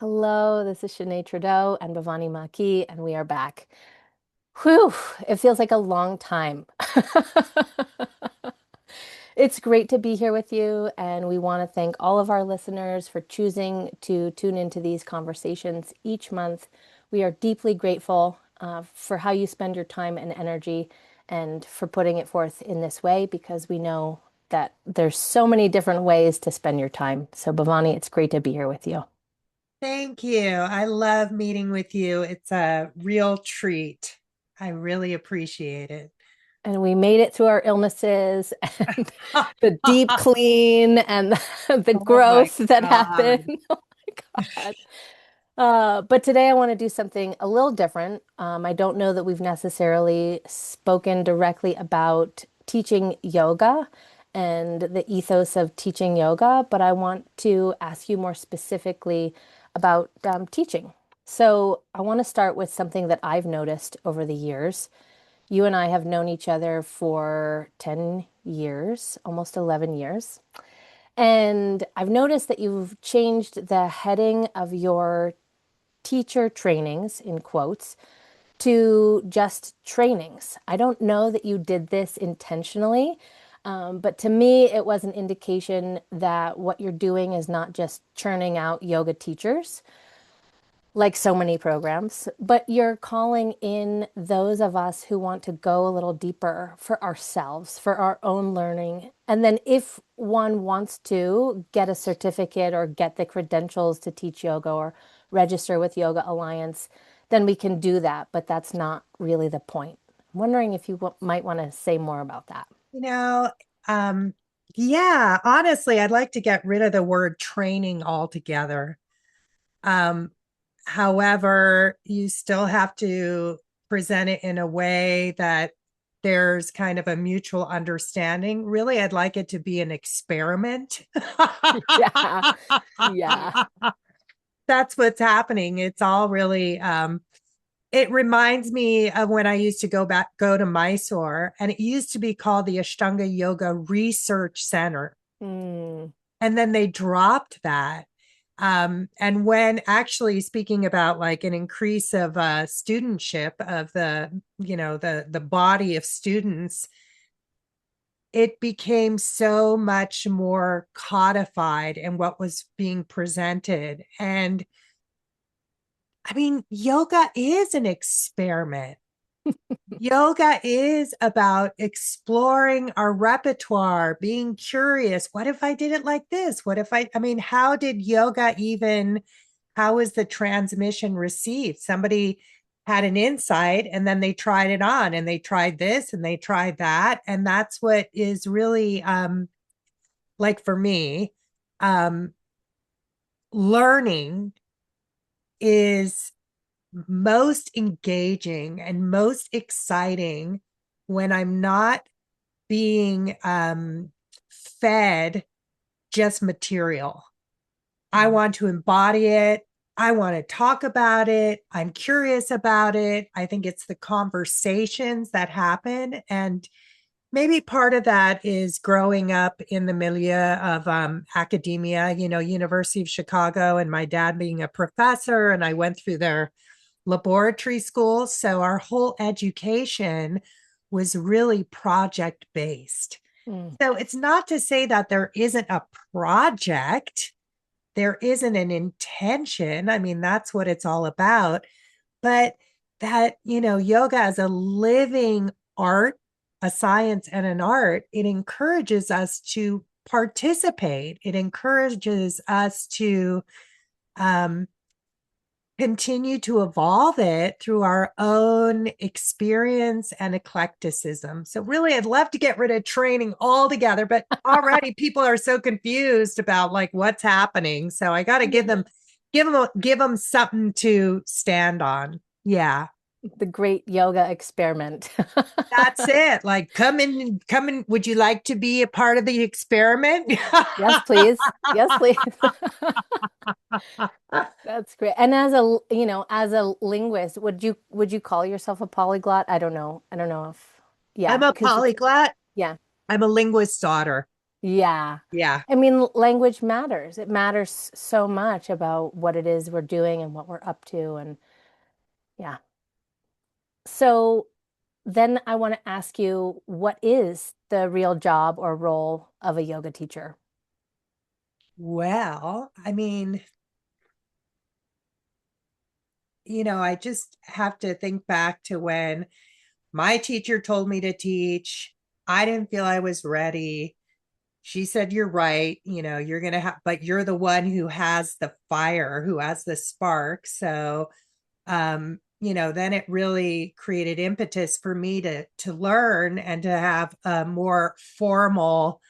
Hello, this is Shanae Trudeau and Bhavani Maki, and we are back. Whew, it feels like a long time. It's great to be here with you, and we want to thank all of our listeners for choosing to tune into these conversations each month. We are deeply grateful for how you spend your time and energy and for putting it forth in this way because we know that there's so many different ways to spend your time. So, Bhavani, it's great to be here with you. Thank you. I love meeting with you. It's a real treat. I really appreciate it. And we made it through our illnesses and the deep clean and the Oh my growth that happened. God. Oh my God. But today I want to do something a little different. I don't know that we've necessarily spoken directly about teaching yoga and the ethos of teaching yoga, but I want to ask you more specifically about teaching. So I want to start with something that I've noticed over the years. You and I have known each other for 10 years, almost 11 years. And I've noticed that you've changed the heading of your teacher trainings, in quotes, to just trainings. I don't know that you did this intentionally, but to me, it was an indication that what you're doing is not just churning out yoga teachers, like so many programs, but you're calling in those of us who want to go a little deeper for ourselves, for our own learning. And then if one wants to get a certificate or get the credentials to teach yoga or register with Yoga Alliance, then we can do that. But that's not really the point. I'm wondering if you might want to say more about that. You know, um, yeah, honestly, I'd like to get rid of the word training altogether. Um, However, you still have to present it in a way that there's kind of a mutual understanding. Really, I'd like it to be an experiment. Yeah. Yeah. That's what's happening. It's all really it reminds me of when I used to go to Mysore, and it used to be called the Ashtanga Yoga Research Center. Mm. And then they dropped that. And when actually speaking about like an increase of studentship of the body of students, it became so much more codified in what was being presented. And I mean, yoga is an experiment. Yoga is about exploring our repertoire, being curious. What if I did it like this? I mean, how did yoga even, how was the transmission received? Somebody had an insight and then they tried it on and they tried this and they tried that. And that's what is really, like for me, um, learning is most engaging and most exciting when I'm not being fed just material. I want to embody it. I want to talk about it. I'm curious about it. I think it's the conversations that happen. And maybe part of that is growing up in the milieu of academia, University of Chicago, and my dad being a professor, and I went through their laboratory school. So our whole education was really project based. Mm. So it's not to say that there isn't a project, there isn't an intention. I mean, that's what it's all about. But that, yoga as a living art, a science and an art, it encourages us to participate. It encourages us to um, continue to evolve it through our own experience and eclecticism. So really, I'd love to get rid of training altogether, but already people are so confused about like what's happening. So I got to give them something to stand on. Yeah. The great yoga experiment. That's it. Like come in. Would you like to be a part of the experiment? Yes, please. Yes, please. That's great. And as a linguist, would you call yourself a polyglot? I don't know. I don't know if, yeah, I'm a because polyglot. yeah. I'm a linguist's daughter. Yeah. Yeah. I mean, language matters. It matters so much about what it is we're doing and what we're up to. And yeah. So then I want to ask you, what is the real job or role of a yoga teacher? Well, I mean, I just have to think back to when my teacher told me to teach. I didn't feel I was ready. She said, "You're right. You're going to have, but you're the one who has the fire, who has the spark." So, then it really created impetus for me to learn and to have a more formal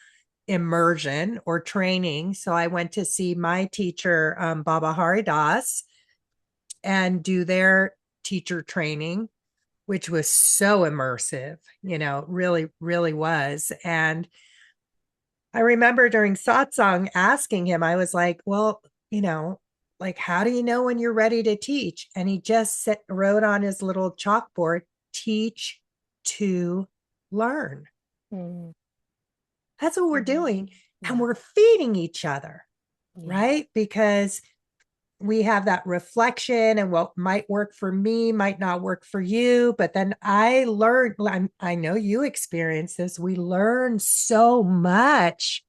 immersion or training. So I went to see my teacher, Baba Haridas, and do their teacher training, which was so immersive, really, really was. And I remember during satsang asking him, I was like, well, like, how do you know when you're ready to teach? And he just wrote on his little chalkboard, teach to learn. Mm, That's what we're mm, doing. And yeah. we're feeding each other, Yeah. right? Because we have that reflection, and what might work for me might not work for you. But then I learned, I know you experience this. We learn so much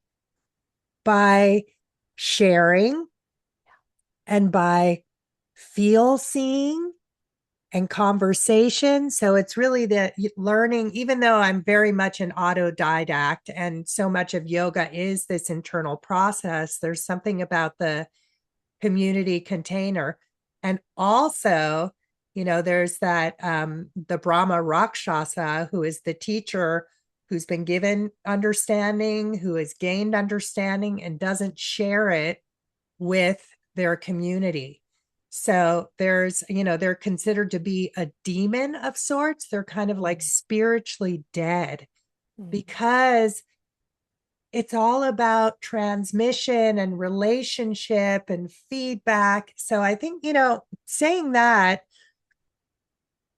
by sharing and by feel seeing and conversation. So it's really the learning, even though I'm very much an autodidact and so much of yoga is this internal process, there's something about the community container. And also, there's that the Brahma Rakshasa, who is the teacher who's been given understanding, who has gained understanding and doesn't share it with their community. So they're considered to be a demon of sorts. They're kind of like Mm, spiritually dead mm, because it's all about transmission and relationship and feedback. So I think, saying that,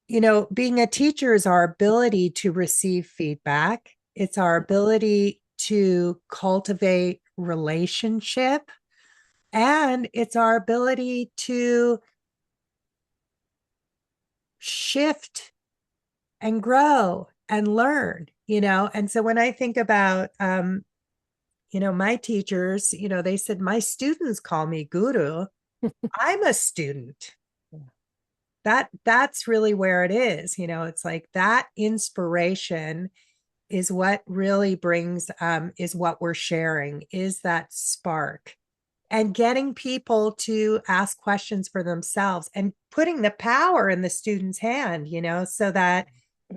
being a teacher is our ability to receive feedback, it's our ability to cultivate relationship, and it's our ability to shift and grow and learn, And so when I think about, my teachers, they said, my students call me guru. I'm a student. That's really where it is. It's like that inspiration is what really brings, is what we're sharing, is that spark, and getting people to ask questions for themselves and putting the power in the student's hand, so that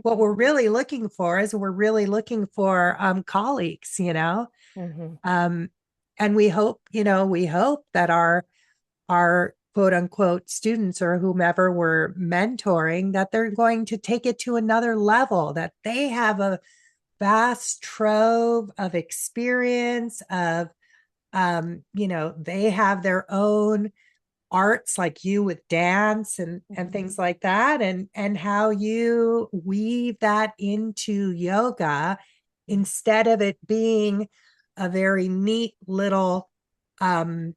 what we're really looking for is we're really looking for colleagues, mhm, um, and we hope that our quote unquote students or whomever we're mentoring, that they're going to take it to another level, that they have a vast trove of experience of, they have their own arts, like you with dance and mhm, things like that, and how you weave that into yoga instead of it being a very neat little um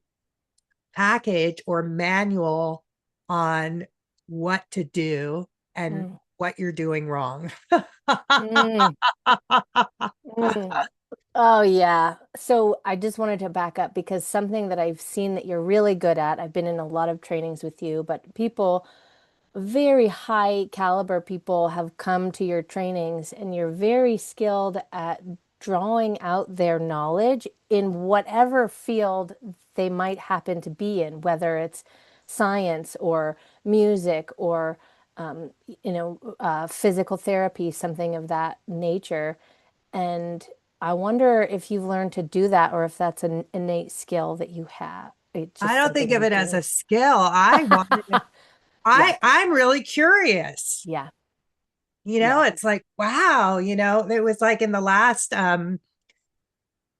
package or manual on what to do and mm, what you're doing wrong. mm, mm. Oh, yeah. So I just wanted to back up because something that I've seen that you're really good at, I've been in a lot of trainings with you, but people, very high caliber people have come to your trainings and you're very skilled at drawing out their knowledge in whatever field they might happen to be in, whether it's science or music or physical therapy, something of that nature. And I wonder if you've learned to do that or if that's an innate skill that you have. It's I just don't think something of you it as do. a skill. I wanted to, Yeah, I'm really curious. yeah, yeah. It's like, wow, it was like in the last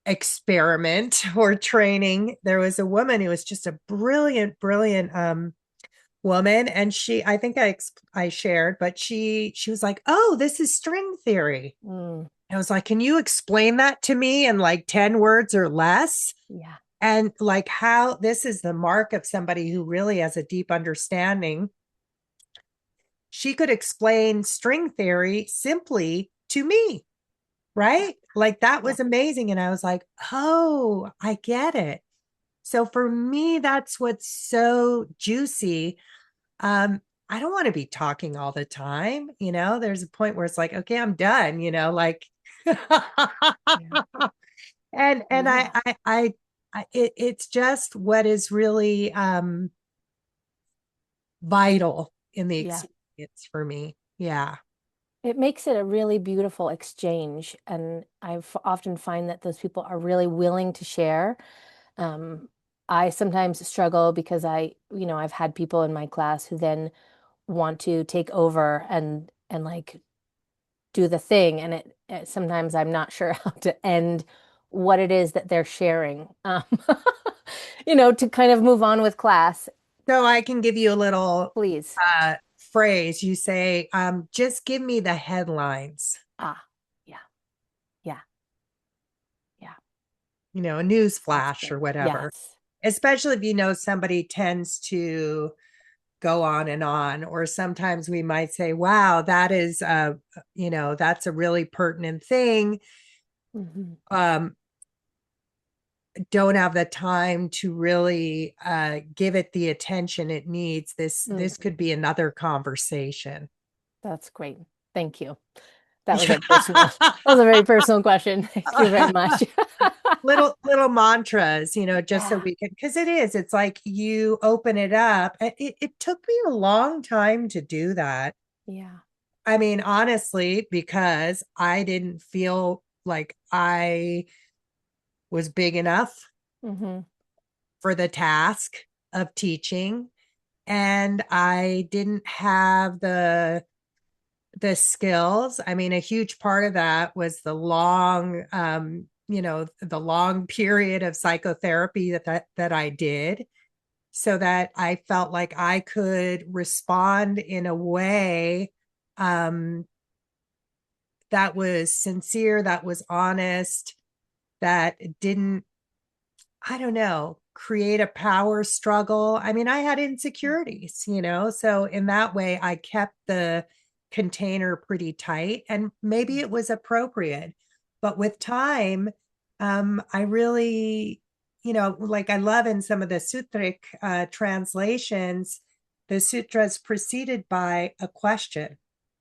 experiment or training, there was a woman who was just a brilliant, brilliant woman. And I think I shared, but she was like, oh, this is string theory. Mm. I was like, can you explain that to me in like 10 words or less? Yeah. And like how this is the mark of somebody who really has a deep understanding. She could explain string theory simply to me, Yeah. right? Like that Yeah. was amazing. And I was like, oh, I get it. So for me, that's what's so juicy. I don't want to be talking all the time. There's a point where it's like, okay, I'm done, like Yeah. and Yeah. it's just what is really vital in the Yeah. experience for me. Yeah. It makes it a really beautiful exchange. And often find that those people are really willing to share. Um, I sometimes struggle because I've had people in my class who then want to take over and like do the thing. And sometimes I'm not sure how to end what it is that they're sharing, to kind of move on with class. So I can give you a little Please. phrase. You say, just give me the headlines, Ah, yeah, yeah, yeah. a news That's flash or good. whatever, Yes. especially if somebody tends to go on, or sometimes we might say, wow, that is that's a really pertinent thing. Hmm. um don't have the time to really give it the attention it needs. This Hmm. could be another conversation. That's great. Thank you. That was a personal, that was a very personal question. Thank you very much. little mantras, just so Yeah, we can, because it's like you open it up. It took me a long time to do that. yeah. I mean, honestly, because I didn't feel like I was big enough Hmm. for the task of teaching, and I didn't have the skills. I mean, a huge part of that was the long period of psychotherapy that I did, so that I felt like I could respond in a way um, that was sincere, that was honest, that didn't, I don't know, create a power struggle. I mean, I had insecurities, so in that way, I kept the container pretty tight, and maybe it was appropriate. But with time, I really, like I love in some of the sutric translations, the sutra is preceded by a question.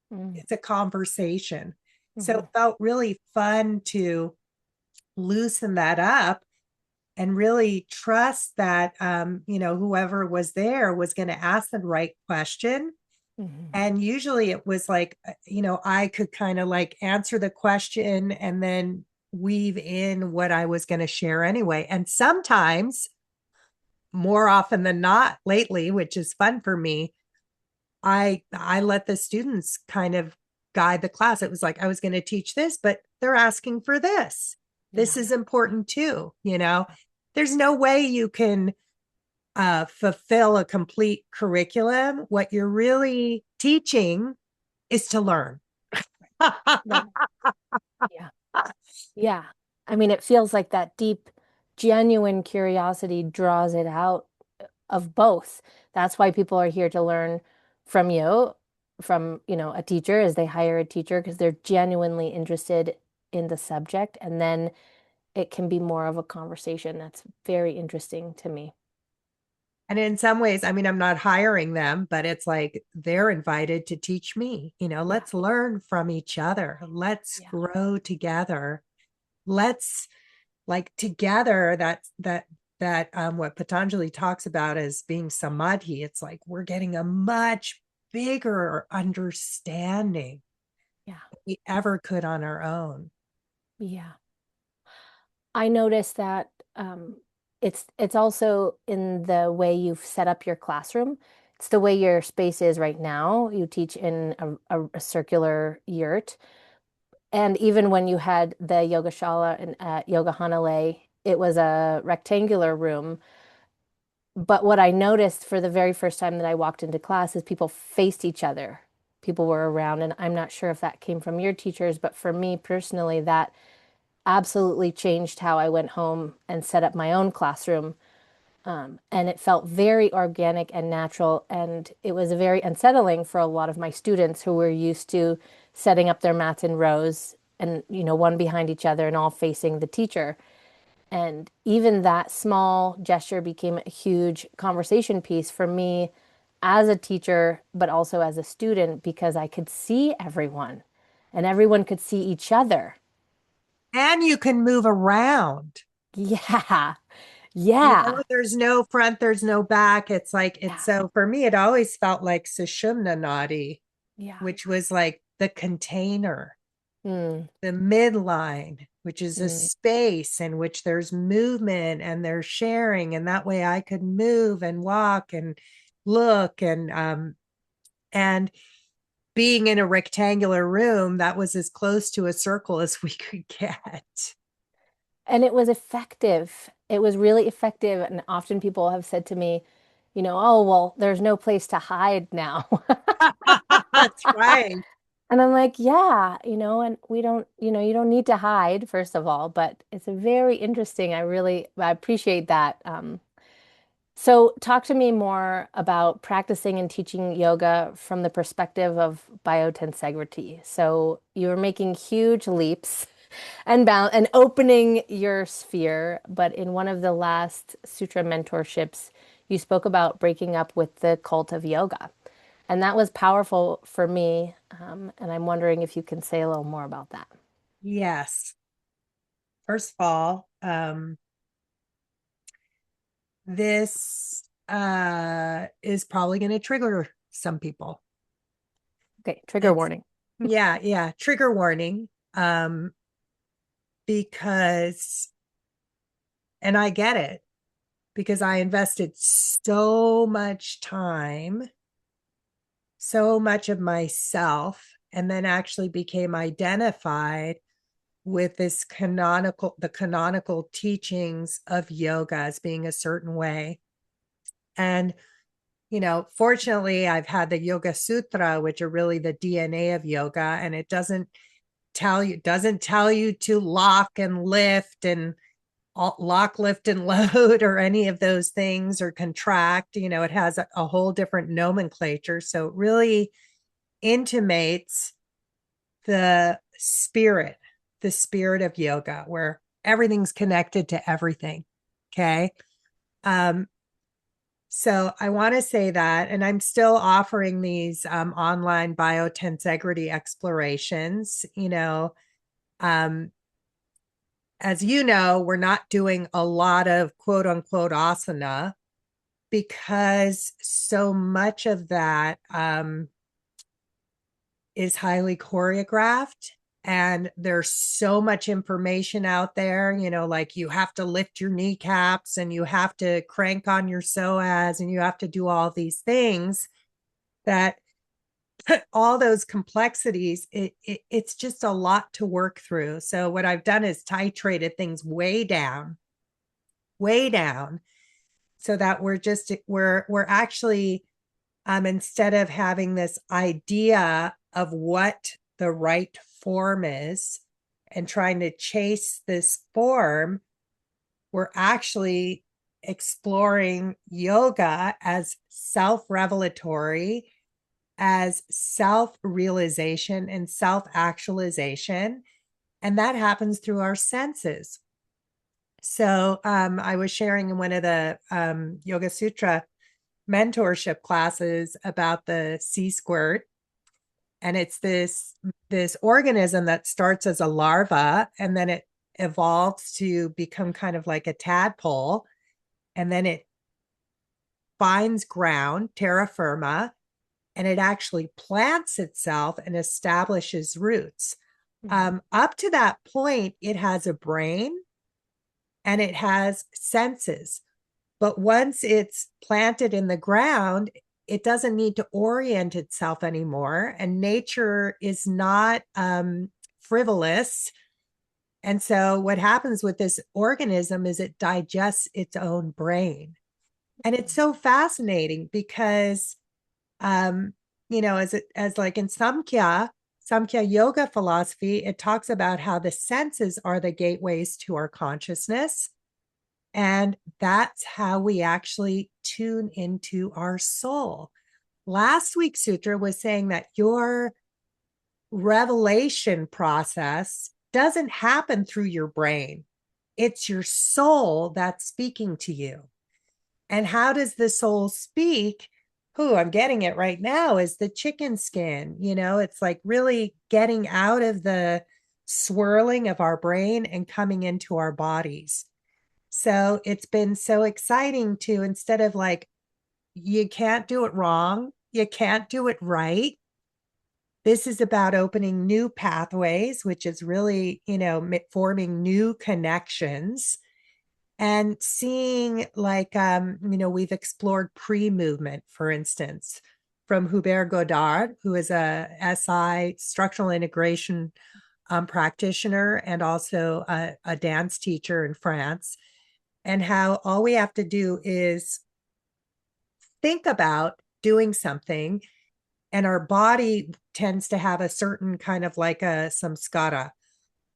Hmm. It's a conversation. So it Hmm. felt really fun to loosen that up and really trust that whoever was there was going to ask the right question. Hmm. And usually it was like I could kind of like answer the question and then weave in what I was going to share anyway. And sometimes, more often than not lately, which is fun for me, I let the students kind of guide the class. It was like I was going to teach this, but they're asking for this. This Yeah. is important too. There's no way you can fulfill a complete curriculum. What you're really teaching is to learn. Right. Yeah. Yeah. I mean, it feels like that deep, genuine curiosity draws it out of both. That's why people are here to learn from you, from, a teacher as they hire a teacher because they're genuinely interested in the subject. And then it can be more of a conversation. That's very interesting to me. And in some ways, I mean, I'm not hiring them, but it's like they're invited to teach me. Yeah. Let's learn from each other. Let's Yeah. grow together. Let's like together that what Patanjali talks about as being samadhi. It's like we're getting a much bigger understanding Yeah. than we ever could on our own. Yeah. I noticed that it's also in the way you've set up your classroom. It's the way your space is right now. You teach in a circular yurt. And even when you had the yogashala and Yoga Hanale, it was a rectangular room. But what I noticed for the very first time that I walked into class is people faced each other. people were around. And I'm not sure if that came from your teachers, but for me personally, that absolutely changed how I went home and set up my own classroom. And it felt very organic and natural. And it was very unsettling for a lot of my students who were used to setting up their mats in rows and, one behind each other and all facing the teacher. And even that small gesture became a huge conversation piece for me as a teacher, but also as a student, because I could see everyone and everyone could see each other. And you can move around. Yeah. You Yeah. know, there's no front, there's no back. It's like, it's Yeah. so for me, it always felt like Sushumna Nadi, Yeah. which was like the container, Mm, the midline, which is a mm. space in which there's movement and there's sharing. And that way I could move and walk and look and being in a rectangular room, that was as close to a circle as we could get. And it was effective. It was really effective. And often people have said to me, oh, well, there's no place to hide now. That's right. And I'm like, yeah, and we don't, you don't need to hide, first of all, but it's a very interesting. I appreciate that. So talk to me more about practicing and teaching yoga from the perspective of bio-tensegrity. So you were making huge leaps and bound and opening your sphere, but in one of the last sutra mentorships, you spoke about breaking up with the cult of yoga. And that was powerful for me. And I'm wondering if you can say a little more about that. Yes. First of all, this is probably going to trigger some people. Okay, trigger It's warning. yeah, trigger warning. Because and I get it because I invested so much time, so much of myself, and then actually became identified with the canonical teachings of yoga as being a certain way. And, fortunately, I've had the Yoga Sutra, which are really the DNA of yoga, and it doesn't tell you to lock, lift, and load or any of those things or contract. It has a whole different nomenclature. So it really intimates the the spirit of yoga, where everything's connected to everything. Okay. Um, so I want to say that, and I'm still offering these online bio-tensegrity explorations. Um, as you know, we're not doing a lot of quote unquote asana because so much of that is highly choreographed, and there's so much information out there, like you have to lift your kneecaps and you have to crank on your psoas and you have to do all these things that all those complexities, it's just a lot to work through. So what I've done is titrated things way down, so that we're actually instead of having this idea of what the right form is and trying to chase this form, we're actually exploring yoga as self-revelatory, as self-realization and self-actualization. And that happens through our senses. So I was sharing in one of the Yoga Sutra mentorship classes about the sea squirt, and it's this organism that starts as a larva and then it evolves to become kind of like a tadpole, and then it finds ground, terra firma, and it actually plants itself and establishes roots. Mhm. Up to that point, it has a brain and it has senses. But once it's planted in the ground, it doesn't need to orient itself anymore. And nature is not frivolous. And so, what happens with this organism is it digests its own brain. And it's so fascinating because as like in Samkhya yoga philosophy, it talks about how the senses are the gateways to our consciousness. And that's how we actually tune into our soul. Last week's sutra was saying that your revelation process doesn't happen through your brain. It's your soul that's speaking to you. And how does the soul speak? Who I'm getting it right now is the chicken skin. It's like really getting out of the swirling of our brain and coming into our bodies. So it's been so exciting to, instead of like, you can't do it wrong, you can't do it right. This is about opening new pathways, which is really, forming new connections and seeing like, we've explored pre-movement, for instance, from Hubert Godard, who is a SI structural integration practitioner and also a dance teacher in France, and how all we have to do is think about doing something, and our body tends to have a certain kind of like a samskara.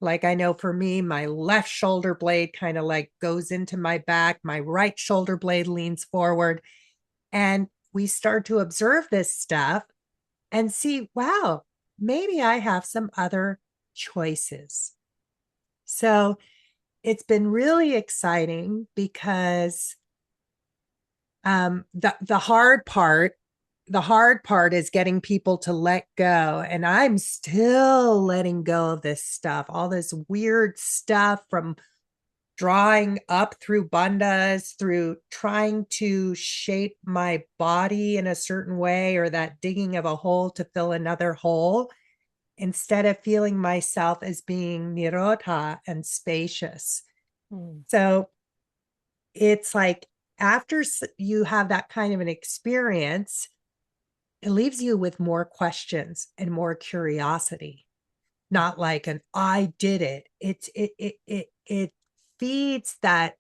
Like I know for me, my left shoulder blade kind of like goes into my back, my right shoulder blade leans forward. And we start to observe this stuff and see, wow, maybe I have some other choices. So it's been really exciting because the hard part is getting people to let go. And I'm still letting go of this stuff, all this weird stuff from drawing up through bandhas, through trying to shape my body in a certain way, or that digging of a hole to fill another hole, instead of feeling myself as being nirodha and spacious. Mm. So it's like, after you have that kind of an experience, it leaves you with more questions and more curiosity, not like an I did it. It feeds that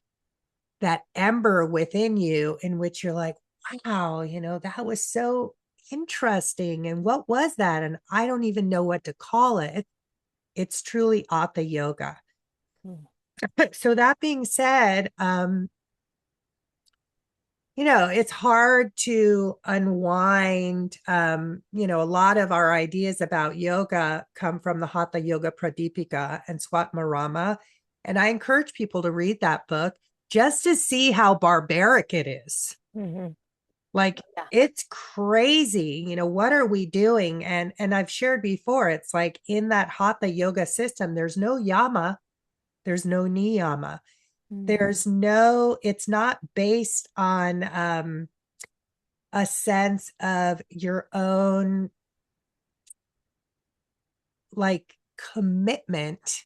ember within you, in which you're like, wow, that was so interesting, and what was that, and I don't even know what to call it. It's truly Hatha yoga. Mm. So that being said, it's hard to unwind. A lot of our ideas about yoga come from the Hatha Yoga Pradipika and Swatmarama. And I encourage people to read that book just to see how barbaric it is. Mhm. Like, Yeah. it's crazy. What are we doing? And I've shared before, it's like in that Hatha yoga system, there's no yama, there's no niyama. Mm. It's not based on a sense of your own like commitment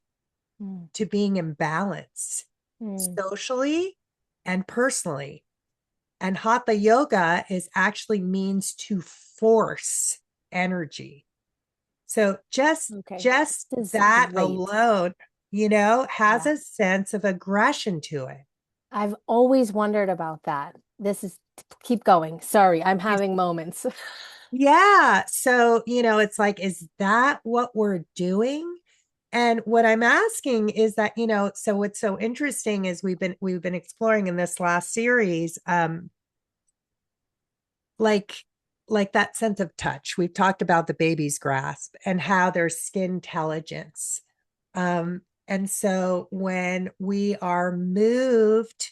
Mm. to being in balance Mm. socially and personally. And Hatha yoga is actually means to force energy. So Okay. just This is that great. alone, has Yeah. a sense of aggression to it. I've always wondered about that. This is, keep going. Sorry, I'm having moments. Yeah. So, it's like, is that what we're doing? And what I'm asking is that, so what's so interesting is we've been exploring in this last series, like like that sense of touch. We've talked about the baby's grasp and how there's skin intelligence. And so when we are moved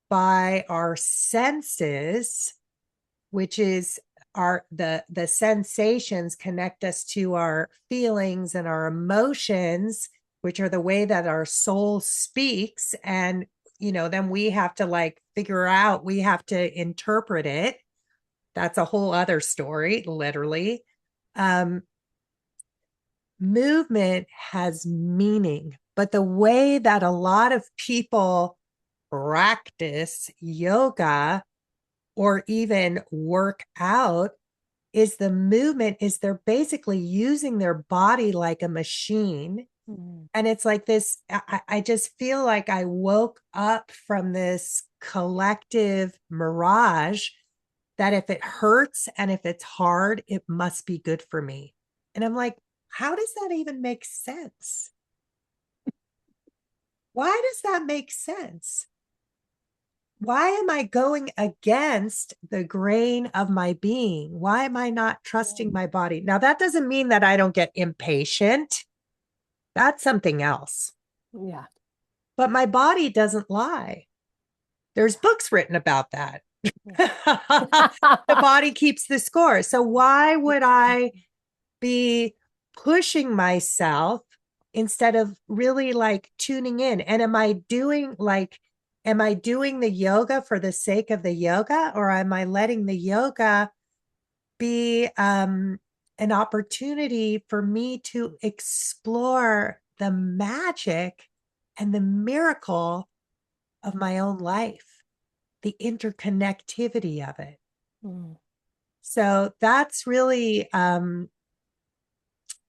by our senses, which is the sensations connect us to our feelings and our emotions, which are the way that our soul speaks. And then we have to like figure out, we have to interpret it. That's a whole other story, literally. um Movement has meaning, but the way that a lot of people practice yoga or even work out is the movement is they're basically using their body like a machine. Mm. And it's like this, I just feel like I woke up from this collective mirage that if it hurts and if it's hard, it must be good for me. And I'm like, how does that even make sense? Why does that make sense? Why am I going against the grain of my being? Why am I not trusting my body? Now, that doesn't mean that I don't get impatient. That's something else. Yeah. But my body doesn't lie. There's books written about that. The body keeps the score. So, why would I be pushing myself instead of really like tuning in? And am I doing the yoga for the sake of the yoga, or am I letting the yoga be an opportunity for me to explore the magic and the miracle of my own life, the interconnectivity of it? Mm. So that's really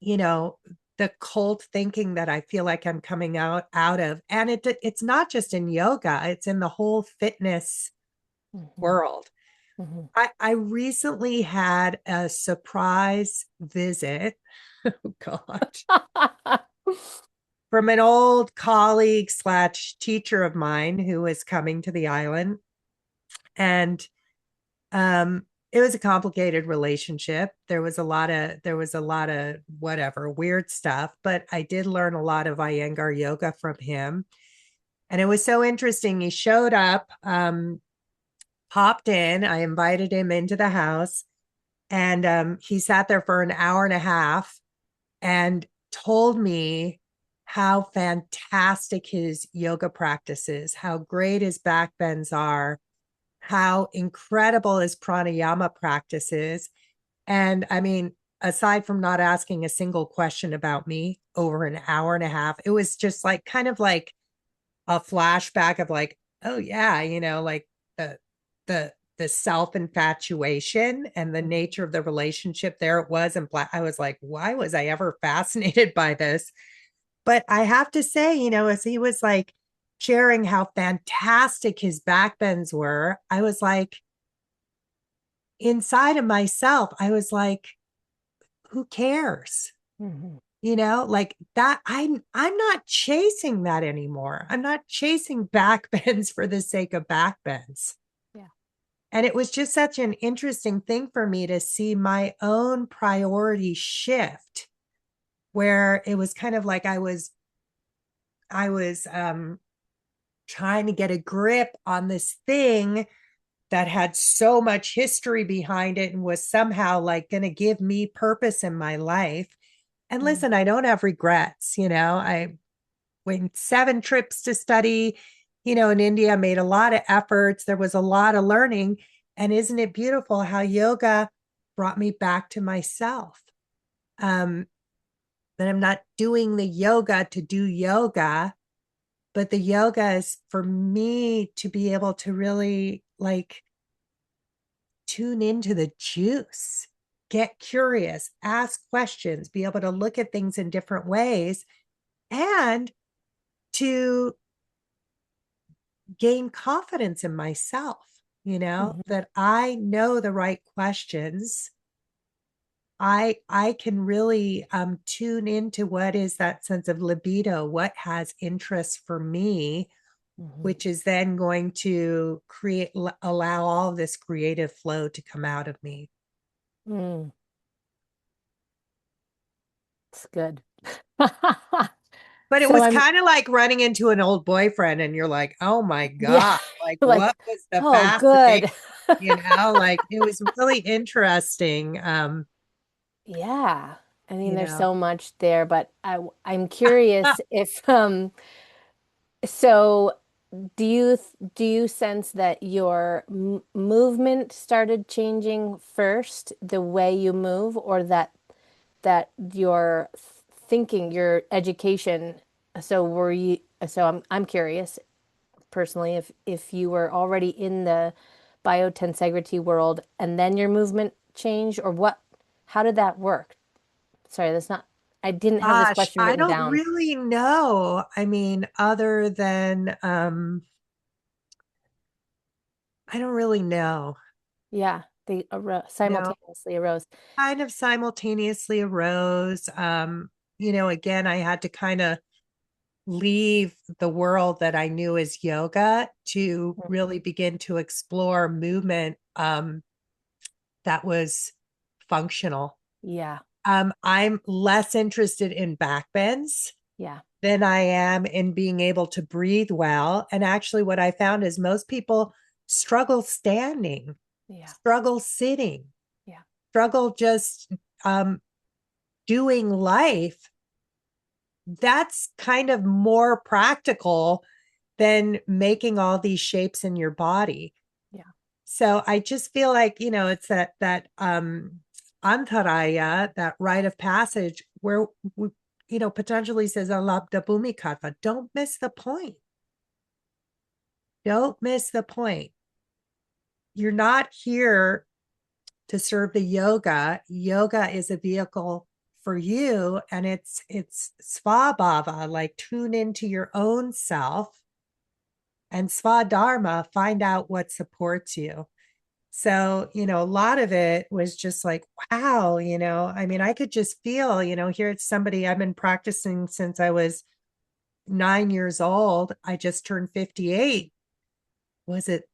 you know, the cult thinking that I feel like I'm coming out of. And it's not just in yoga, it's in the whole fitness Mhm. world. Mhm. I recently had a surprise visit. Oh God. From an old colleague slash teacher of mine who was coming to the island. And it was a complicated relationship. There was a lot of whatever weird stuff, but I did learn a lot of Iyengar yoga from him. And it was so interesting. He showed up, popped in. I invited him into the house, and he sat there for an hour and a half and told me how fantastic his yoga practice is, how great his back bends are, how incredible his pranayama practice is. And I mean, aside from not asking a single question about me over an hour and a half, it was just like kind of like a flashback of like, oh yeah, like the the self infatuation and the nature of the relationship. There it was, and I was like, why was I ever fascinated by this? But I have to say, as he was like sharing how fantastic his back bends were, I was like, inside of myself, I was like, who cares? Mhm. Like that. I'm not chasing that anymore. I'm not chasing back bends for the sake of back bends. Yeah. And it was just such an interesting thing for me to see my own priority shift, where it was kind of like I was trying to get a grip on this thing that had so much history behind it and was somehow like going to give me purpose in my life. And Mm. listen, I don't have regrets. I went 7 trips to study, in India, made a lot of efforts. There was a lot of learning. And isn't it beautiful how yoga brought me back to myself? Um, that I'm not doing the yoga to do yoga, but the yoga is for me to be able to really like tune into the juice, get curious, ask questions, be able to look at things in different ways, and to gain confidence in myself, Mhm. that I know the right questions. I can really tune into what is that sense of libido, what has interest for me, Mhm. which is then going to allow all of this creative flow to come out of me. Mm. It's good. But it So was I'm, kind of like running into an old boyfriend, and you're like, oh my yeah, God, like like, what was the oh, fascination? good. Like it was really interesting. Yeah. I mean, You there's know, so much there, but I'm curious if so do you sense that your m movement started changing first, the way you move, or that your thinking, your education, so I'm curious personally if you were already in the bio-tensegrity world and then your movement changed, or what, how did that work? Sorry, that's not, I didn't have this gosh, question I written don't down. really know. I mean, other than I don't really know. Yeah. They No, simultaneously arose. kind of simultaneously arose. Again, I had to kind of leave the world that I knew as yoga to Mm. really begin to explore movement that was functional. Yeah, I'm less interested in back bends yeah, than I am in being able to breathe well. And actually, what I found is most people struggle standing, yeah, struggle sitting, yeah. struggle just um, doing life. That's kind of more practical than making all these shapes in your body. Yeah. So I just feel like, it's that antaraya, that rite of passage where we, potentially says alabda bhumikatva. Don't miss the point. Don't miss the point. You're not here to serve the yoga. Yoga is a vehicle for you, and it's svabhava, like tune into your own self, and swadharma, find out what supports you. So, a lot of it was just like, wow, I mean, I could just feel, here it's somebody I've been practicing since I was 9 years old. I just turned 58. Was it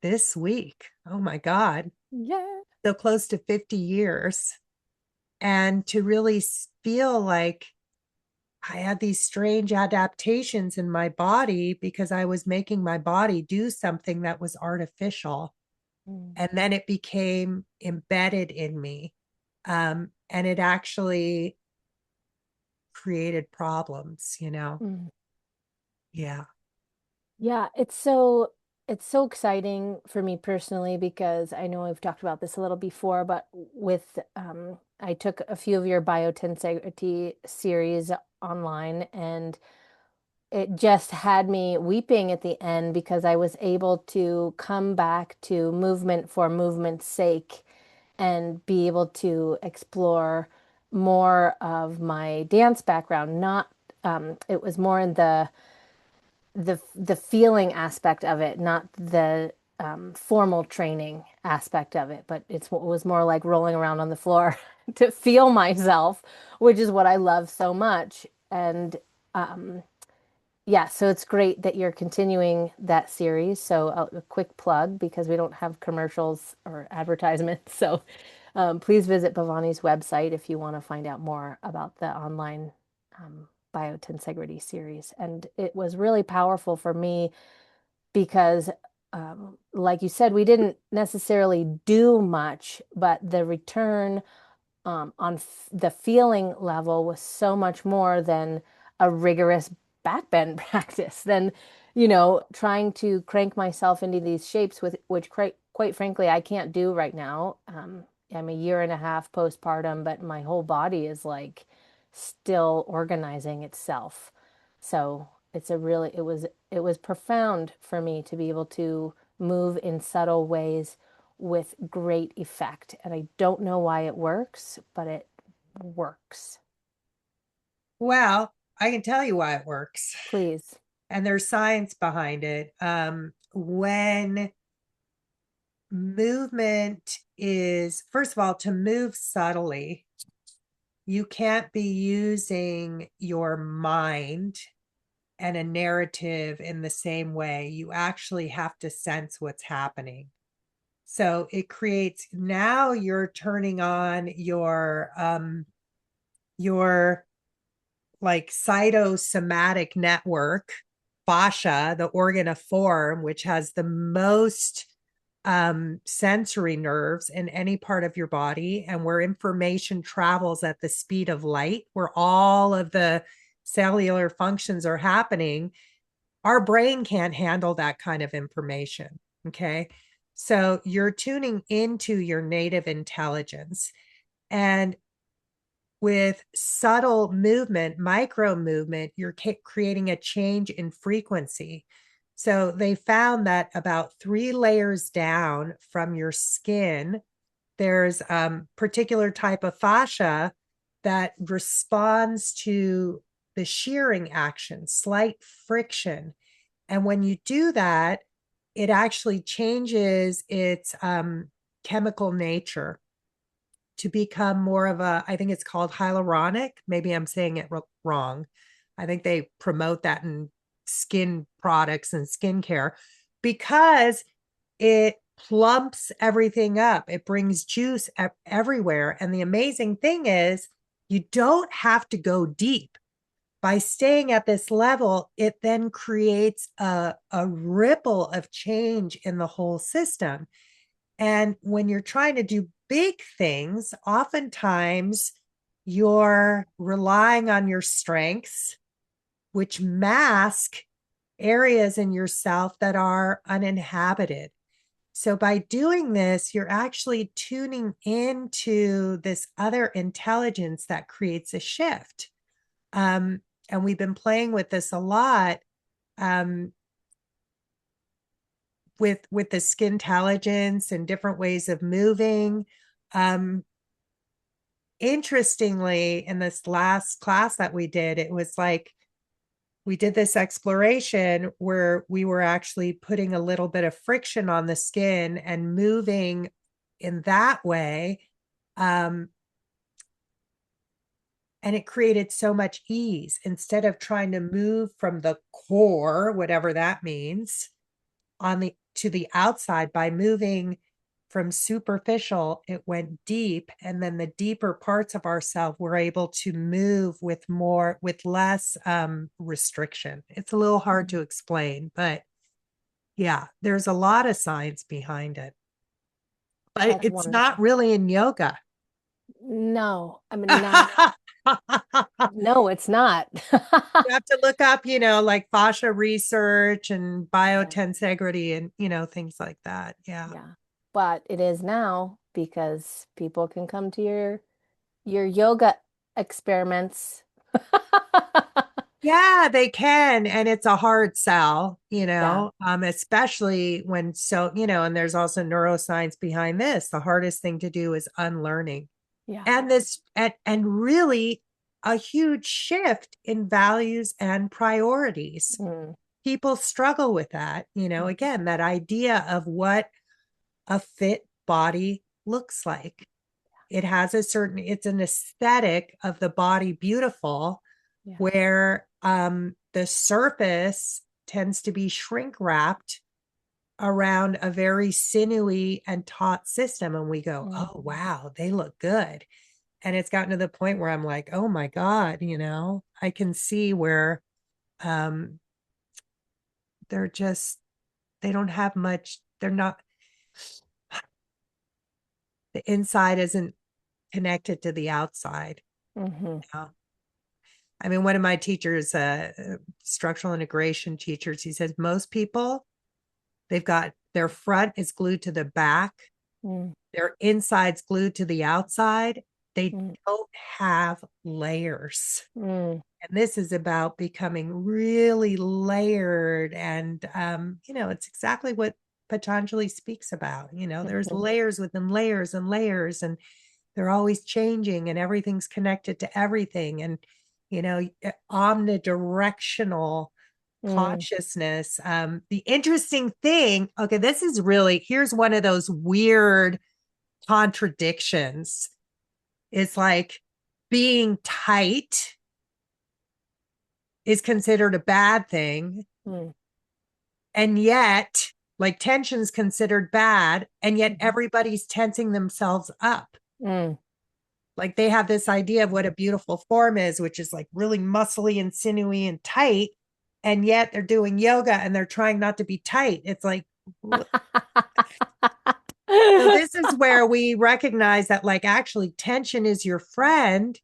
this week? Oh my God. Yeah. So close to 50 years. And to really feel like I had these strange adaptations in my body because I was making my body do something that was artificial. Mm, And then it became embedded in me. And it actually created problems. mm. Yeah. Yeah, it's so exciting for me personally because I know I've talked about this a little before, but with I took a few of your bio-tensegrity series online and it just had me weeping at the end because I was able to come back to movement for movement's sake and be able to explore more of my dance background. Not it was more in the feeling aspect of it, not the formal training aspect of it, but it was more like rolling around on the floor to feel myself, which is what I love so much. And yeah, so it's great that you're continuing that series. So a quick plug because we don't have commercials or advertisements. So please visit Bhavani's website if you want to find out more about the online bio-tensegrity series. And it was really powerful for me because, like you said, we didn't necessarily do much, but the return on the feeling level was so much more than a rigorous backbend practice than trying to crank myself into these shapes with which quite frankly I can't do right now. I'm a year and a half postpartum, but my whole body is like still organizing itself. So it was profound for me to be able to move in subtle ways with great effect. And I don't know why it works, but it works. Well, I can tell you why it works. Please. And there's science behind it. When movement is, first of all, to move subtly, you can't be using your mind and a narrative in the same way. You actually have to sense what's happening. So it creates, now you're turning on your like cytosomatic network, fascia, the organ of form, which has the most sensory nerves in any part of your body, and where information travels at the speed of light, where all of the cellular functions are happening. Our brain can't handle that kind of information. Okay. So you're tuning into your native intelligence. And with subtle movement, micro movement, you're creating a change in frequency. So they found that about 3 layers down from your skin, there's particular type of fascia that responds to the shearing action, slight friction. And when you do that, it actually changes its chemical nature to become more of a, I think it's called hyaluronic. Maybe I'm saying it wrong. I think they promote that in skin products and skincare because it plumps everything up. It brings juice everywhere. And the amazing thing is, you don't have to go deep. By staying at this level, it then creates a ripple of change in the whole system. And when you're trying to do big things, oftentimes you're relying on your strengths, which mask areas in yourself that are uninhabited. So by doing this, you're actually tuning into this other intelligence that creates a shift. And we've been playing with this a lot um, with the skin intelligence and different ways of moving. Um, Interestingly, in this last class that we did, it was like we did this exploration where we were actually putting a little bit of friction on the skin and moving in that way. Um, and it created so much ease instead of trying to move from the core, whatever that means, on the to the outside. By moving from superficial, it went deep, and then the deeper parts of ourselves were able to move with less restriction. It's a little hard to explain, but yeah, there's a lot of science behind it, but That's it's not wonderful. really in yoga. No, I mean, not, no, it's not. You have to look up, like fascia research and Yeah, bio-tensegrity and, things like that. Yeah. yeah. But it is now because people can come to your yoga experiments. Yeah, they can. And it's a hard sell, Yeah, especially when and there's also neuroscience behind this. The hardest thing to do is unlearning. yeah. And really a huge shift in values and priorities. Mm, People struggle with that, mhm, again, that idea of what a fit body looks like. It's an aesthetic of the body, beautiful, yeah. where the surface tends to be shrink wrapped around a very sinewy and taut system. And we go, Mm, oh, wow, they look good. And it's gotten to the point where I'm like, oh my God, I can see where um, they're just, they don't have much, they're not, the inside isn't connected to the outside. hmm Yeah. I mean, one of my teachers, structural integration teachers, he says most people, they've got their front is glued to the back, mm, their inside's glued to the outside. They mm, don't have layers. mm, And this is about becoming really layered. And, it's exactly what Patanjali speaks about. There's mhm, layers within layers and layers, and they're always changing, and everything's connected to everything. And, omnidirectional mm, consciousness. The interesting thing, okay, here's one of those weird contradictions. It's like being tight is considered a bad thing. mm, And yet, like tension's considered bad. And yet mhm, everybody's tensing themselves up. mm, Like they have this idea of what a beautiful form is, which is like really muscly and sinewy and tight. And yet they're doing yoga and they're trying not to be tight. It's like, so this is where we recognize that like actually tension is your friend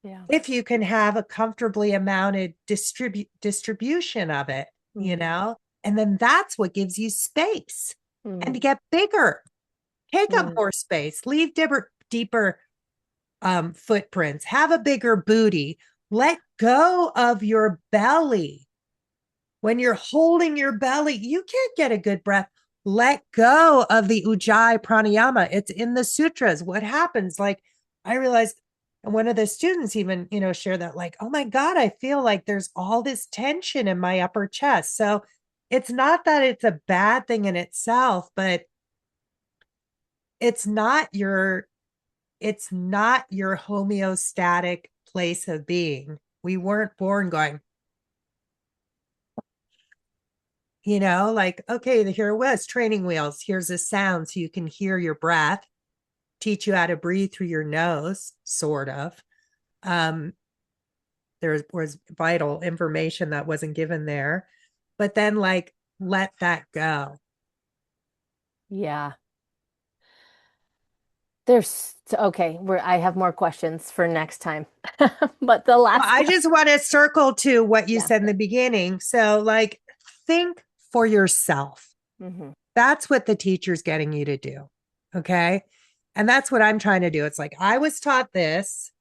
Yeah. if you can have a comfortably amounted distribution of it, Mm, and then that's what gives you space and mm, to get bigger, take up mm, more space, leave deeper footprints, have a bigger booty, let go of your belly. When you're holding your belly, you can't get a good breath. Let go of the ujjayi pranayama. It's in the sutras. What happens? Like, I realized, and one of the students even, shared that, like, oh my God, I feel like there's all this tension in my upper chest. So it's not that it's a bad thing in itself, but it's not your it's not your homeostatic place of being. We weren't born going, like, okay, here it was training wheels. Here's a sound so you can hear your breath, teach you how to breathe through your nose, sort of. Um, there was vital information that wasn't given there. But then, like, let that go. Yeah. There's okay, I have more questions for next time. But the Well, last I question. just want to circle to what you Yeah. said in the beginning. So, like, think for yourself. Hmm. That's what the teacher's getting you to do. Okay. And that's what I'm trying to do. It's like, I was taught this,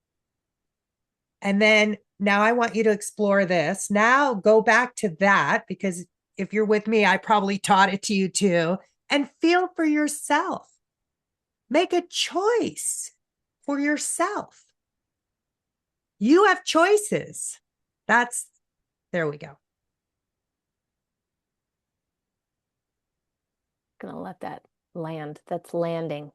and then now I want you to explore this. Now go back to that, because if you're with me, I probably taught it to you too, and feel for yourself. Make a choice for yourself. You have choices. That's, there we go. Gonna let that land. That's landing.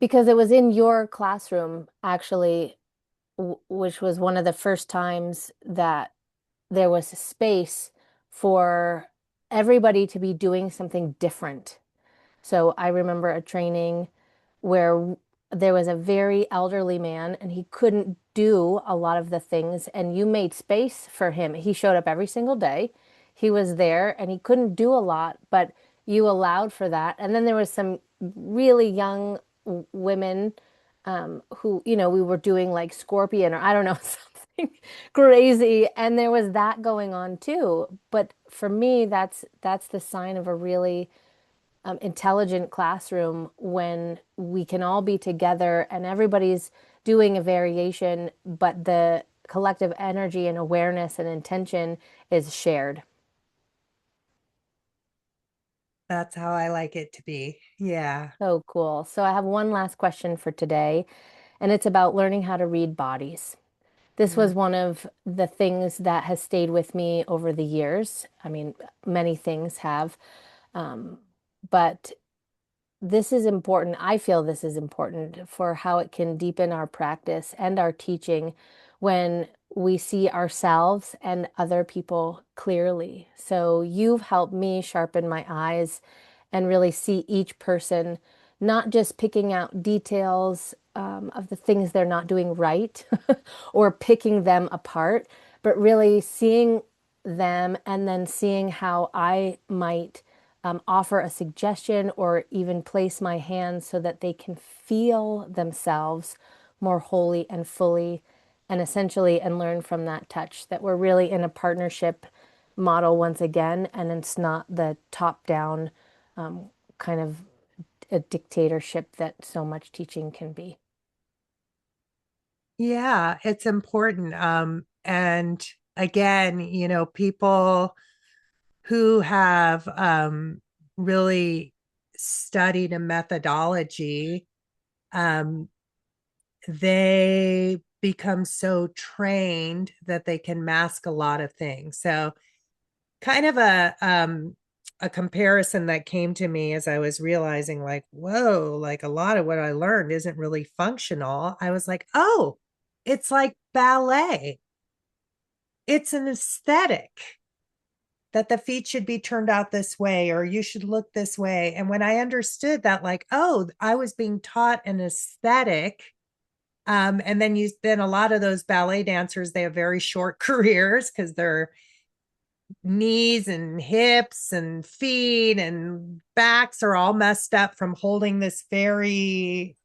Because it was in your classroom, actually, which was one of the first times that there was a space for everybody to be doing something different. So I remember a training where there was a very elderly man and he couldn't do a lot of the things, and you made space for him. He showed up every single day. He was there and he couldn't do a lot, but you allowed for that. And then there was some really young women who, we were doing like scorpion or I don't know, something crazy. And there was that going on too. But for me, that's the sign of a really intelligent classroom when we can all be together and everybody's doing a variation, but the collective energy and awareness and intention is shared. That's how I like it to be. Yeah. So cool. So I have one last question for today, and it's about learning how to read bodies. This Mm. was one of the things that has stayed with me over the years. I mean, many things have, um, but this is important. I feel this is important for how it can deepen our practice and our teaching when we see ourselves and other people clearly. So you've helped me sharpen my eyes and really see each person, not just picking out details of the things they're not doing right or picking them apart, but really seeing them and then seeing how I might offer a suggestion or even place my hands so that they can feel themselves more wholly and fully and essentially and learn from that touch that we're really in a partnership model once again, and it's not the top down kind of a dictatorship that so much teaching can be. Yeah, it's important. And again, people who have really studied a methodology, um, they become so trained that they can mask a lot of things. So, kind of a comparison that came to me as I was realizing, like, whoa, like a lot of what I learned isn't really functional. I was like, oh, it's like ballet. It's an aesthetic that the feet should be turned out this way or you should look this way. And when I understood that, like, oh, I was being taught an aesthetic. And then a lot of those ballet dancers, they have very short careers because they're knees and hips and feet and backs are all messed up from holding this very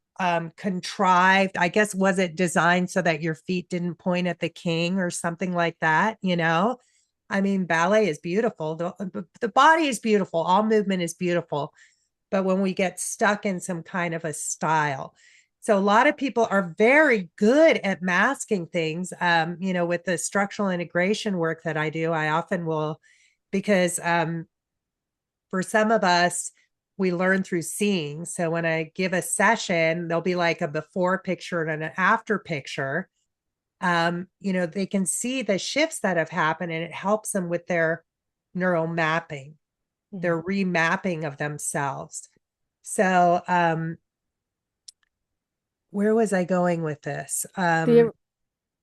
contrived, I guess, was it designed so that your feet didn't point at the king or something like that. I mean, ballet is beautiful, the body is beautiful, all movement is beautiful, but when we get stuck in some kind of a style. So a lot of people are very good at masking things. With the structural integration work that I do, I often will, because for some of us, we learn through seeing. So when I give a session, there'll be like a before picture and an after picture. They can see the shifts that have happened and it helps them with their neural mapping. Mm. their remapping of themselves. So, where was I going with this? The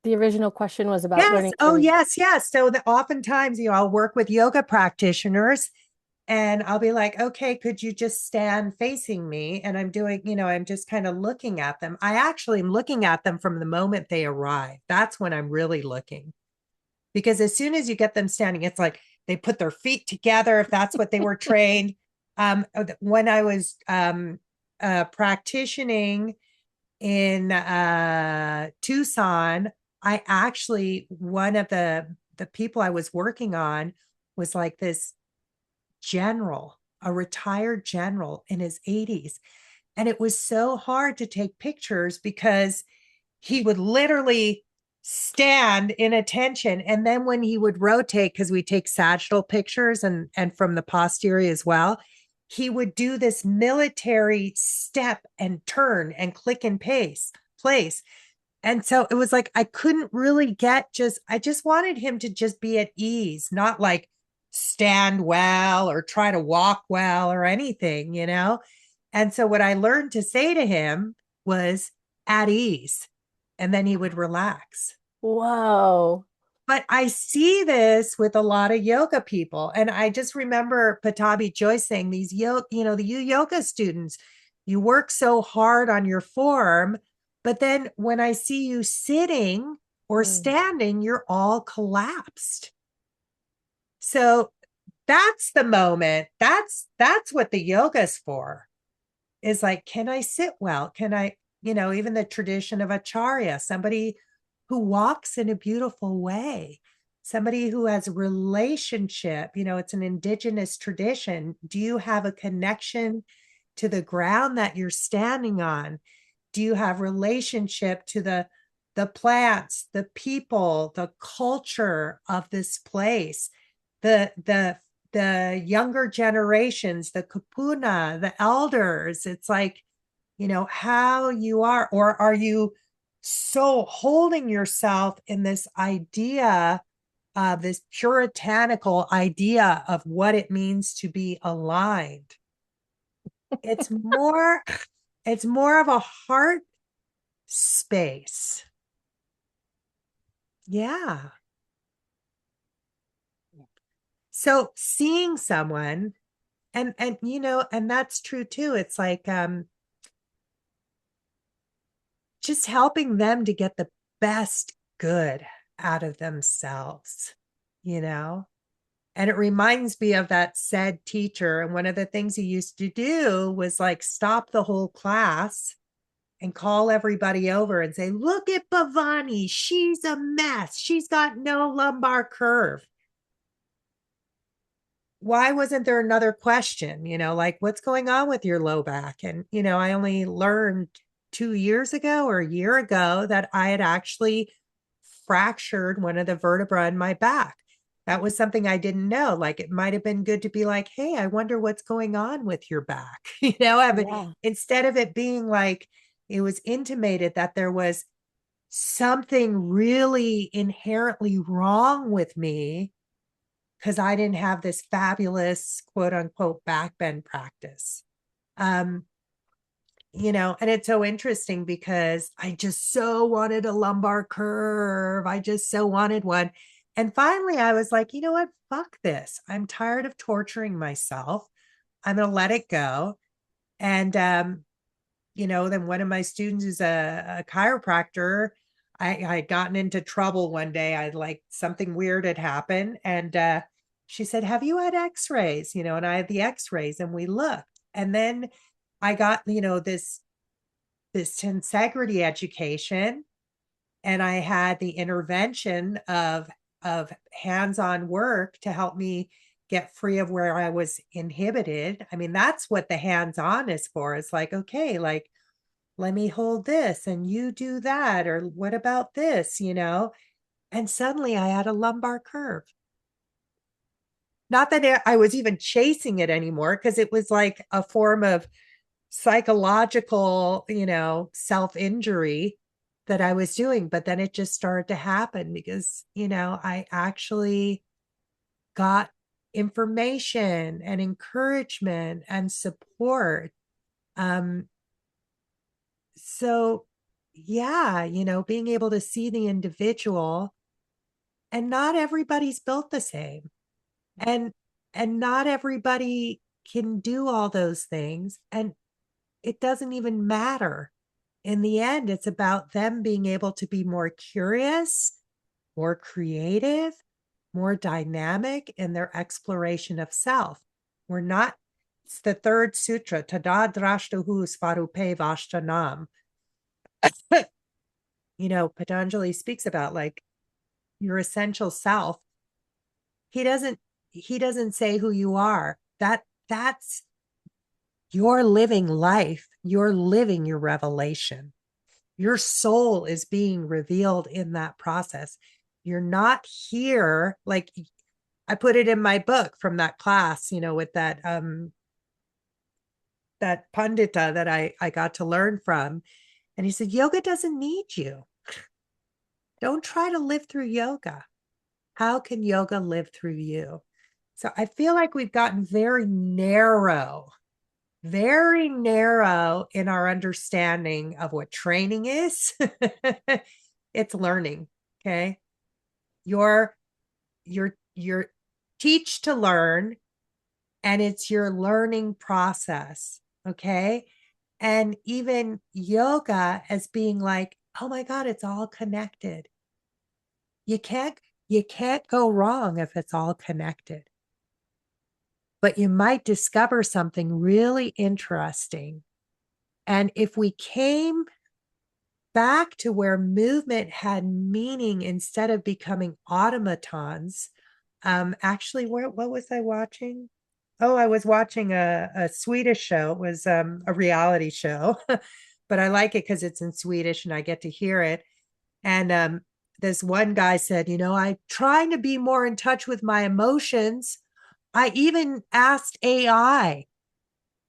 the original question was about Yes. learning Oh, to. yes, yes. So oftentimes, I'll work with yoga practitioners and I'll be like, okay, could you just stand facing me? And I'm doing, I'm just kind of looking at them. I actually am looking at them from the moment they arrive. That's when I'm really looking. Because as soon as you get them standing, it's like they put their feet together if that's what they were trained. When I was practicing in Tucson, I actually one of the people I was working on was like this general, a retired general in his 80s. And it was so hard to take pictures because he would literally stand in attention. And then when he would rotate, because we take sagittal pictures and from the posterior as well, he would do this military step and turn and click and place. And so it was like I couldn't really I just wanted him to just be at ease, not like stand well or try to walk well or anything. And so what I learned to say to him was at ease, and then he would relax. Whoa. But I see this with a lot of yoga people. And I just remember Patabi Joyce saying you yoga students, you work so hard on your form, but then when I see you sitting or Mm. standing, you're all collapsed. So that's the moment. That's what the yoga's for. Is like, can I sit well? Can I, even the tradition of Acharya, somebody who walks in a beautiful way, somebody who has a relationship, it's an indigenous tradition. Do you have a connection to the ground that you're standing on? Do you have relationship to the plants, the people, the culture of this place, the younger generations, the kupuna, the elders? It's like, how you are, or are you so holding yourself in this idea of this puritanical idea of what it means to be aligned? It's more, it's more of a heart space. Yeah. So seeing someone and that's true too. It's like just helping them to get the best good out of themselves, you know? And it reminds me of that said teacher. And one of the things he used to do was like stop the whole class and call everybody over and say, look at Bhavani. She's a mess. She's got no lumbar curve. Why wasn't there another question? Like, what's going on with your low back? And, I only learned 2 years ago or a year ago that I had actually fractured one of the vertebrae in my back. That was something I didn't know. Like, it might have been good to be like, hey, I wonder what's going on with your back. Yeah. Instead of it being like it was intimated that there was something really inherently wrong with me because I didn't have this fabulous quote unquote back bend practice. Um, and it's so interesting because I just so wanted a lumbar curve. I just so wanted one. And finally, I was like, you know what? Fuck this. I'm tired of torturing myself. I'm going to let it go. And, then one of my students is a chiropractor. I had gotten into trouble one day. I like something weird had happened. And she said, have you had x-rays? And I had the x-rays and we looked. And then I got, this tensegrity education, and I had the intervention of hands-on work to help me get free of where I was inhibited. I mean, that's what the hands-on is for. It's like, okay, like, let me hold this and you do that, or what about this? And suddenly I had a lumbar curve. Not that I was even chasing it anymore, because it was like a form of psychological, self injury that I was doing. But then it just started to happen because, I actually got information and encouragement and support. Um, so yeah, being able to see the individual, and not everybody's built the same. And not everybody can do all those things. And it doesn't even matter. In the end, it's about them being able to be more curious, more creative, more dynamic in their exploration of self. We're not, it's the third sutra, Tada Drashtahu Svarupe Vashtanam. Patanjali speaks about like your essential self. He doesn't say who you are. That's you're living life. You're living your revelation. Your soul is being revealed in that process. You're not here like I put it in my book from that class, with that pandita that I got to learn from. And he said, yoga doesn't need you. Don't try to live through yoga. How can yoga live through you? So I feel like we've gotten very narrow in our understanding of what training is. It's learning. Okay. You're you're teach to learn, and it's your learning process. Okay. And even yoga as being like, oh my God, it's all connected. You can't you can't go wrong if it's all connected. But you might discover something really interesting. And if we came back to where movement had meaning instead of becoming automatons, actually, what was I watching? Oh, I was watching a Swedish show. It was a reality show, but I like it because it's in Swedish and I get to hear it. And this one guy said, I'm trying to be more in touch with my emotions. I even asked AI,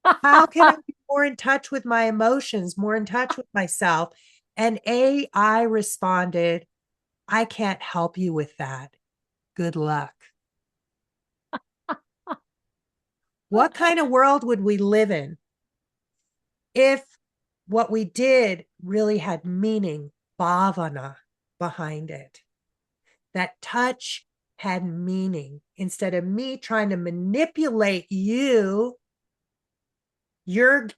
how can I be more in touch with my emotions, more in touch with myself? And AI responded, I can't help you with that. Good luck. What kind of world would we live in if what we did really had meaning, bhavana behind it? That touch had meaning. Instead of me trying to manipulate you, you're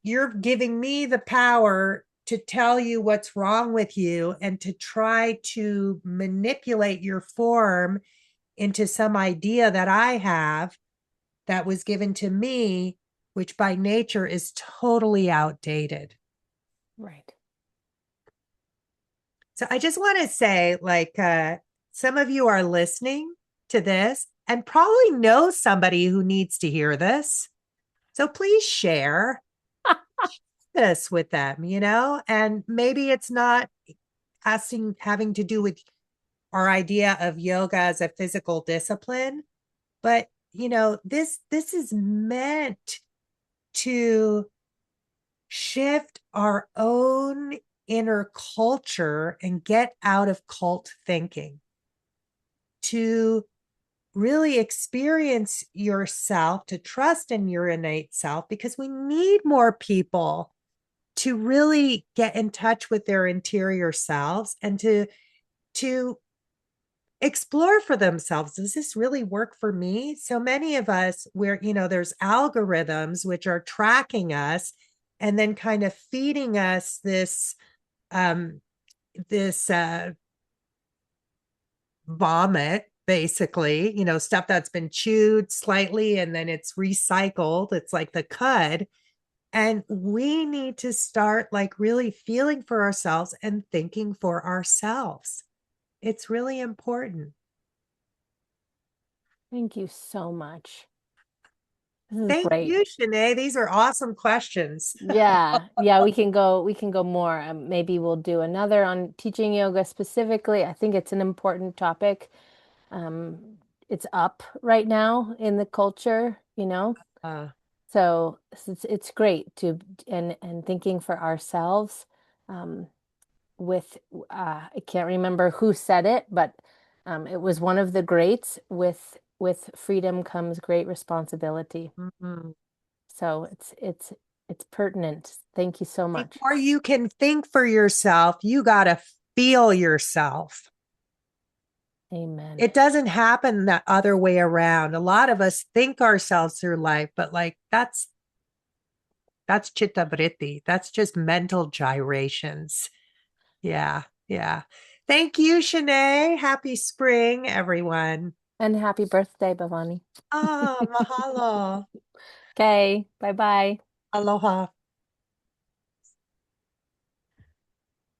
giving me the power to tell you what's wrong with you and to try to manipulate your form into some idea that I have that was given to me, which by nature is totally outdated. Right. So I just want to say, like, some of you are listening to this and probably know somebody who needs to hear this. So please share this with them, and maybe it's not having to do with our idea of yoga as a physical discipline, but this is meant to shift our own inner culture and get out of cult thinking, to really experience yourself, to trust in your innate self, because we need more people to really get in touch with their interior selves and to explore for themselves, does this really work for me? So many of us, where there's algorithms which are tracking us and then kind of feeding us um this vomit, basically, stuff that's been chewed slightly and then it's recycled. It's like the cud. And we need to start like really feeling for ourselves and thinking for ourselves. It's really important. Thank you so much. This is Thank great. you, Shanae. These are awesome questions. Yeah, yeah, we can go more. Maybe we'll do another on teaching yoga specifically. I think it's an important topic. It's up right now in the culture. Uh, So it's great to and thinking for ourselves. Um, with I can't remember who said it, but it was one of the greats with with freedom comes great responsibility. Mhm. So it's pertinent. Thank you so much. Before you can think for yourself, you got to feel yourself. Amen. It doesn't happen that other way around. A lot of us think ourselves through life, but like that's chitta vritti. That's just mental gyrations. Yeah, yeah. Thank you, Shanae. Happy spring, everyone. And happy birthday, Bhavani. Ah, mahalo. Okay, bye-bye. Aloha.